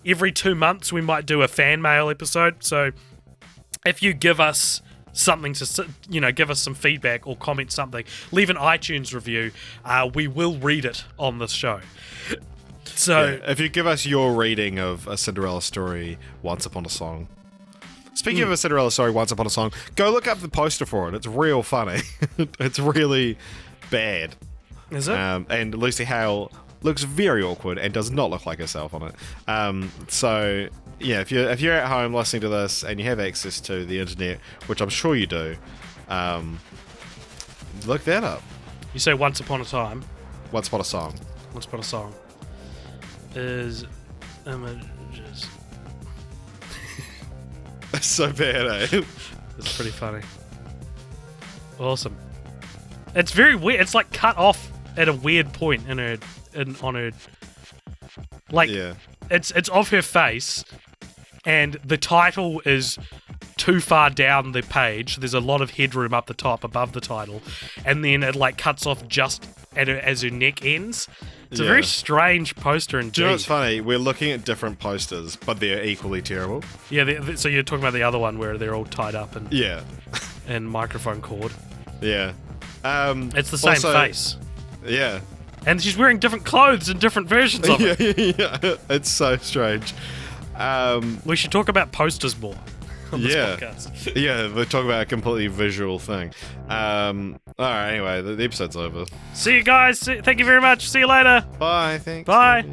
every 2 months we might do a fan mail episode. So if you give us something to, give us some feedback or comment something, leave an iTunes review, we will read it on this show. So
if you give us your reading of a Cinderella story, Once Upon a Song. Speaking of a Cinderella story, Once Upon a Song, go look up the poster for it. It's real funny. It's really bad.
Is it?
And Lucy Hale looks very awkward and does not look like herself on it. So yeah, if you're at home listening to this and you have access to the internet, which I'm sure you do, look that up.
You say Once Upon a Time.
Once Upon a Song.
Once Upon a Song is images.
That's so bad, eh?
It's pretty funny. Awesome. It's very weird. It's like cut off at a weird point on her. Like,
Yeah.
it's of her face, and the title is too far down the page. There's a lot of headroom up the top above the title, and then it like cuts off just as her neck ends. It's a very strange poster indeed.
Do you know what's funny? We're looking at different posters, but they're equally terrible.
Yeah, so you're talking about the other one where they're all tied up and microphone cord.
Yeah.
It's the same face.
Yeah.
And she's wearing different clothes in different versions of it.
Yeah. It's so strange.
We should talk about posters more on this podcast.
Yeah, we're talking about a completely visual thing. Alright, anyway, the episode's over.
See you guys. Thank you very much. See you later.
Bye, thanks.
Bye.